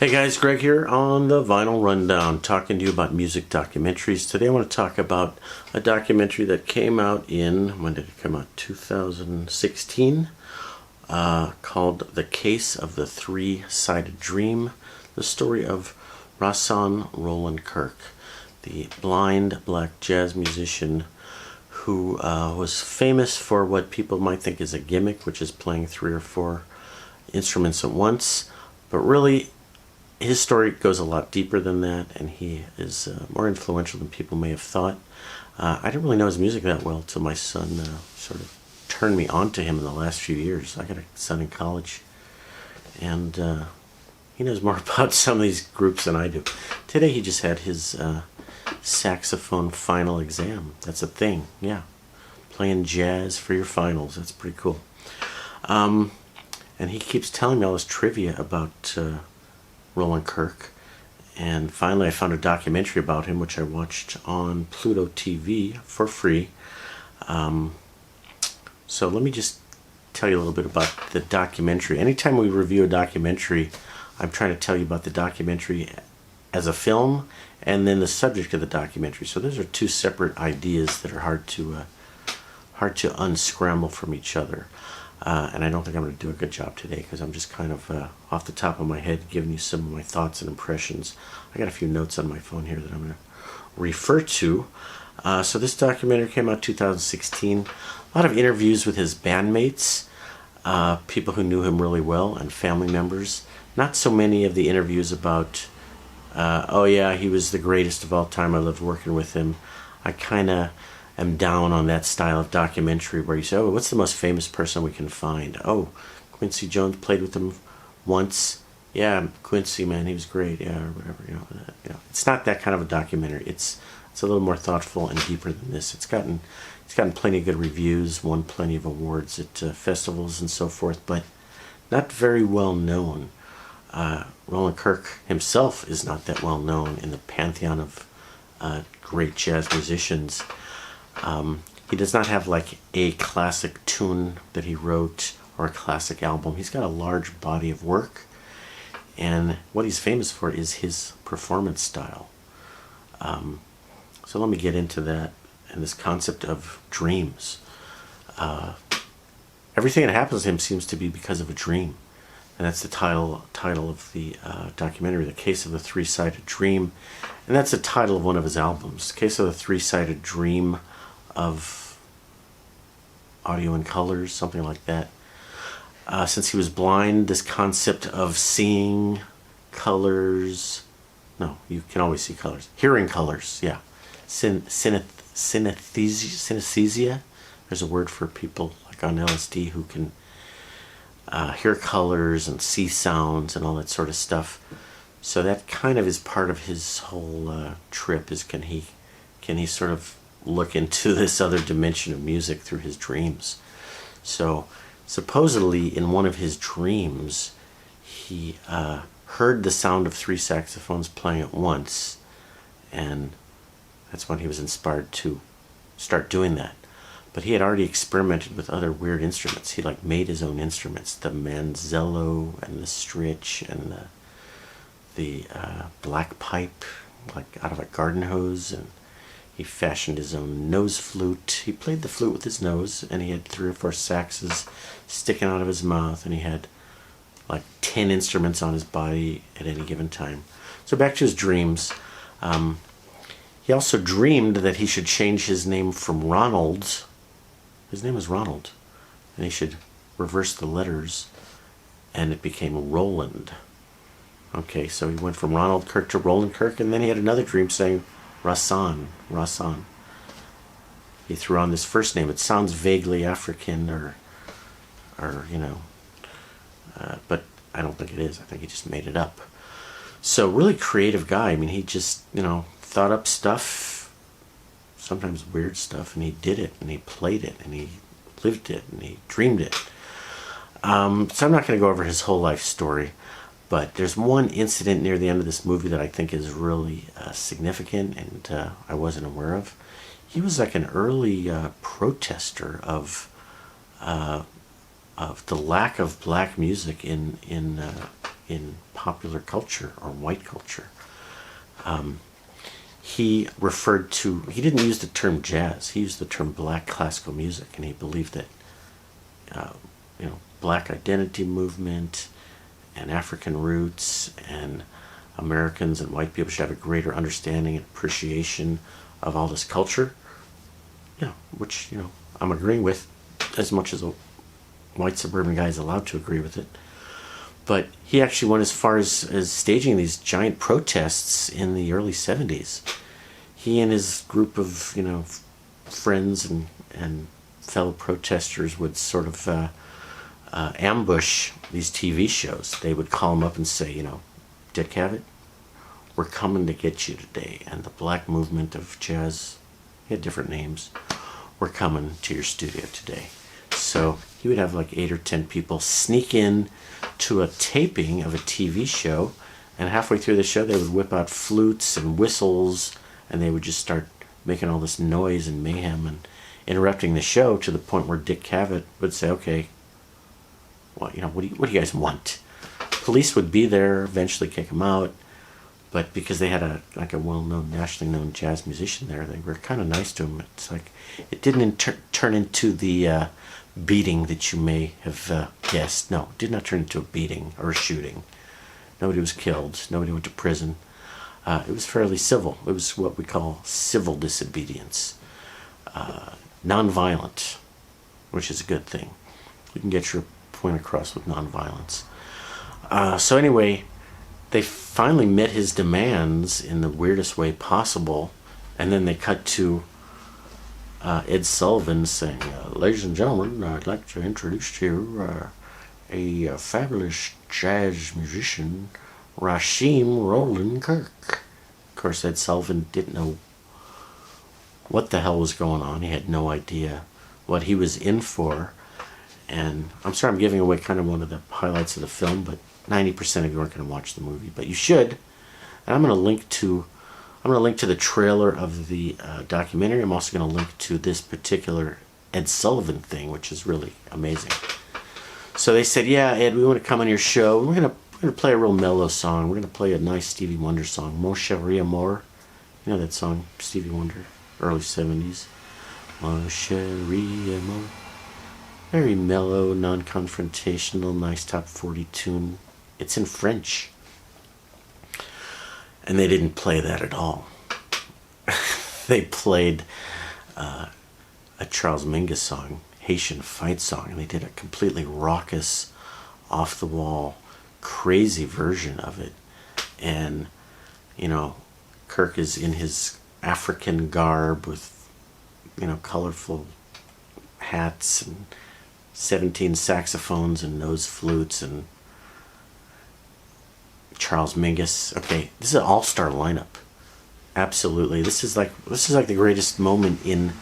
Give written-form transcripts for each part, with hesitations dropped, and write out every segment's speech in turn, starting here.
Hey guys, Greg here on the Vinyl Rundown, talking to you about music documentaries. Today I want to talk about a documentary that came out when did it come out? 2016, called The Case of the Three-Sided Dream, the story of Rahsaan Roland Kirk, the blind black jazz musician who was famous for what people might think is a gimmick, which is playing 3 or 4 instruments at once, but really his story goes a lot deeper than that, and he is more influential than people may have thought. I didn't really know his music that well till my son sort of turned me on to him in the last few years. I got a son in college, and he knows more about some of these groups than I do. Today he just had his saxophone final exam. That's a thing, yeah. Playing jazz for your finals, that's pretty cool. And he keeps telling me all this trivia about Roland Kirk, and finally I found a documentary about him which I watched on Pluto TV for free. So let me just tell you a little bit about the documentary. Anytime we review a documentary, I'm trying to tell you about the documentary as a film and then the subject of the documentary. So those are two separate ideas that are hard to unscramble from each other. And I don't think I'm going to do a good job today because I'm just kind of off the top of my head giving you some of my thoughts and impressions. I got a few notes on my phone here that I'm going to refer to. So this documentary came out 2016. A lot of interviews with his bandmates, people who knew him really well, and family members. Not so many of the interviews about, oh yeah, he was the greatest of all time, I loved working with him. I kind of am down on that style of documentary where you say, oh, what's the most famous person we can find? Oh, Quincy Jones played with him once. Yeah, Quincy, man, he was great. Yeah, or whatever. You know, it's not that kind of a documentary. It's a little more thoughtful and deeper than this. It's gotten plenty of good reviews, won plenty of awards at festivals and so forth, but not very well known. Roland Kirk himself is not that well known in the pantheon of great jazz musicians. He does not have like a classic tune that he wrote or a classic album. He's got a large body of work, and what he's famous for is his performance style. So let me get into that and this concept of dreams. Everything that happens to him seems to be because of a dream, and that's the title of the documentary, The Case of the Three-Sided Dream, and that's the title of one of his albums, Case of the Three-Sided Dream of Audio and Colors, something like that. Since he was blind, this concept of seeing colors, no, you can always see colors, hearing colors, yeah, synesthesia, there's a word for people like on LSD who can hear colors and see sounds and all that sort of stuff. So that kind of is part of his whole trip, is can he sort of look into this other dimension of music through his dreams. So supposedly in one of his dreams he heard the sound of 3 saxophones playing at once, and that's when he was inspired to start doing that. But he had already experimented with other weird instruments. He like made his own instruments, the manzello and the stritch and the black pipe, like out of a garden hose, and he fashioned his own nose flute. He played the flute with his nose, and he had 3 or 4 saxes sticking out of his mouth, and he had like 10 instruments on his body at any given time. So back to his dreams. He also dreamed that he should change his name from Ronald. His name was Ronald, and he should reverse the letters, and it became Roland. Okay, so he went from Ronald Kirk to Roland Kirk, and then he had another dream saying Rahsaan. He threw on this first name. It sounds vaguely African or you know, but I don't think it is. I think he just made it up. So really creative guy. I mean, he just, you know, thought up stuff, sometimes weird stuff, and he did it, and he played it, and he lived it, and he dreamed it. So I'm not going to go over his whole life story, but there's one incident near the end of this movie that I think is really significant, and I wasn't aware of. He was like an early protester of the lack of black music in in popular culture or white culture. He didn't use the term jazz, he used the term black classical music, and he believed that black identity movement and African roots and Americans and white people should have a greater understanding and appreciation of all this culture. Which I'm agreeing with, as much as a white suburban guy is allowed to agree with it. But he actually went as far as staging these giant protests in the early 70s. He and his group of friends and fellow protesters would sort of ambush these TV shows. They would call him up and say, Dick Cavett, we're coming to get you today. And the black movement of jazz, he had different names, we're coming to your studio today. So he would have like 8 or 10 people sneak in to a taping of a TV show, and halfway through the show they would whip out flutes and whistles, and they would just start making all this noise and mayhem and interrupting the show, to the point where Dick Cavett would say, okay, what do you guys want? Police would be there, eventually kick him out, but because they had a well-known, nationally known jazz musician there, they were kind of nice to him. It's like it didn't turn into the beating that you may have guessed. No, it did not turn into a beating or a shooting. Nobody was killed. Nobody went to prison. It was fairly civil. It was what we call civil disobedience. Non-violent, which is a good thing. You can get your point across with non-violence. So anyway, they finally met his demands in the weirdest way possible, and then they cut to Ed Sullivan saying, ladies and gentlemen, I'd like to introduce to you a fabulous jazz musician, Rahsaan Roland Kirk. Of course, Ed Sullivan didn't know what the hell was going on. He had no idea what he was in for. And I'm sorry I'm giving away kind of one of the highlights of the film, but 90% of you aren't going to watch the movie, but you should. And I'm going to link to the trailer of the documentary. I'm also going to link to this particular Ed Sullivan thing, which is really amazing. So they said, yeah, Ed, we want to come on your show. We're going to play a real mellow song. We're going to play a nice Stevie Wonder song, Mon Chéri Amour. You know that song, Stevie Wonder, early 70s. Mon Chéri Amour. Very mellow, non-confrontational, nice top 40 tune. It's in French. And they didn't play that at all. They played a Charles Mingus song, Haitian Fight Song, and they did a completely raucous, off-the-wall, crazy version of it. And, Kirk is in his African garb with, colorful hats and 17 saxophones and nose flutes, and Charles Mingus. Okay, this is an all-star lineup. Absolutely. This is like the greatest moment in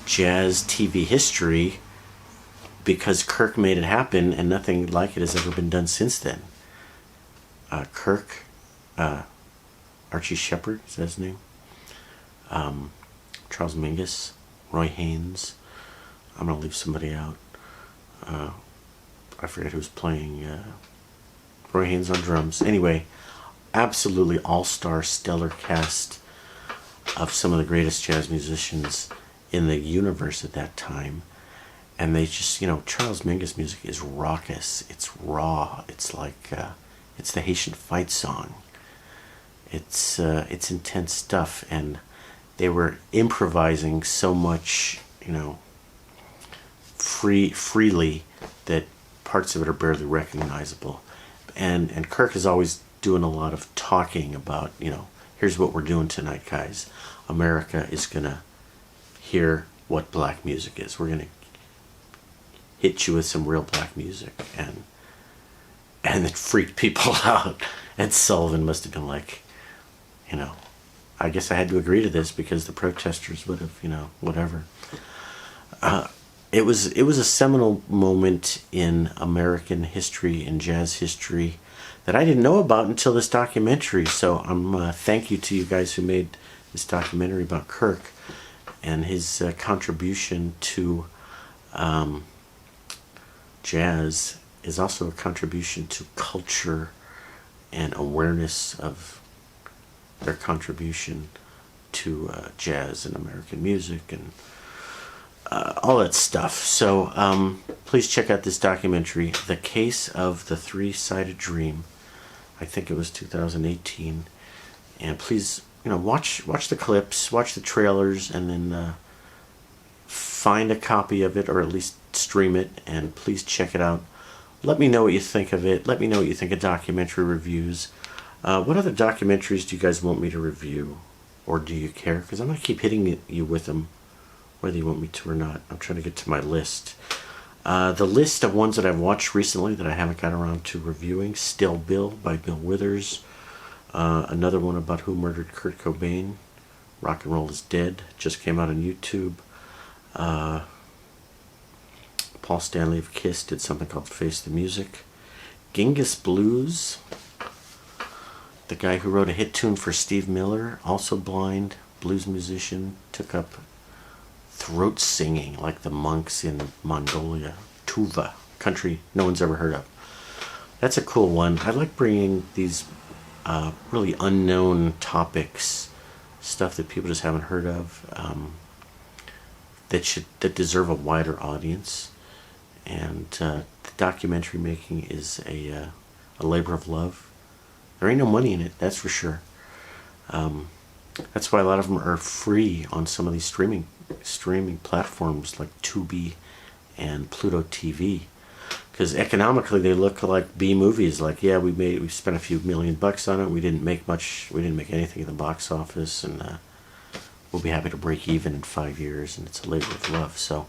jazz TV history, because Kirk made it happen, and nothing like it has ever been done since then. Kirk, Archie Shepherd, is that his name? Charles Mingus, Roy Haynes. I'm going to leave somebody out. I forget who's playing. Roy Haynes on drums. Anyway, absolutely all-star, stellar cast of some of the greatest jazz musicians in the universe at that time. And they just, Charles Mingus music is raucous. It's raw. It's like, it's the Haitian Fight Song. It's intense stuff, and they were improvising so much, freely, that parts of it are barely recognizable. And Kirk is always doing a lot of talking about, here's what we're doing tonight, guys. America is going to hear what black music is. We're going to hit you with some real black music. And it freaked people out. And Sullivan must have been like, I guess I had to agree to this because the protesters would have, whatever. It was a seminal moment in American history and jazz history that I didn't know about until this documentary. So I'm thank you to you guys who made this documentary about Kirk, and his contribution to jazz is also a contribution to culture and awareness of their contribution to jazz and American music and all that stuff. So please check out this documentary, The Case of the Three-Sided Dream. I think it was 2018. And please, watch the clips, watch the trailers, and then find a copy of it, or at least stream it, and please check it out. Let me know what you think of it. Let me know what you think of documentary reviews. What other documentaries do you guys want me to review? Or do you care? Because I'm going to keep hitting you with them, whether you want me to or not. I'm trying to get to my list. The list of ones that I've watched recently that I haven't got around to reviewing: Still Bill by Bill Withers. Another one about Who Murdered Kurt Cobain. Rock and Roll is Dead. Just came out on YouTube. Paul Stanley of Kiss did something called Face the Music. Genghis Blues. The guy who wrote a hit tune for Steve Miller, also blind, blues musician, took up throat singing like the monks in Mongolia. Tuva, country no one's ever heard of. That's a cool one. I like bringing these really unknown topics, stuff that people just haven't heard of, that deserve a wider audience. And the documentary making is a labor of love. There ain't no money in it, that's for sure. That's why a lot of them are free on some of these streaming platforms like Tubi and Pluto TV, because economically they look like B movies. Like, yeah, we spent a few $1,000,000 on it. We didn't make much. We didn't make anything in the box office, and we'll be happy to break even in 5 years. And it's a labor of love. So,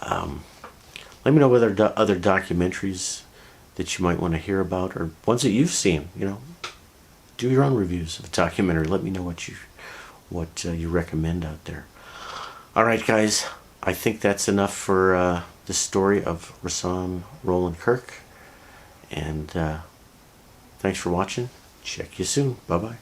let me know whether other documentaries that you might want to hear about, or ones that you've seen. Do your own reviews of the documentary. Let me know what you recommend out there. All right, guys. I think that's enough for the story of Rahsaan Roland Kirk. And thanks for watching. Check you soon. Bye-bye.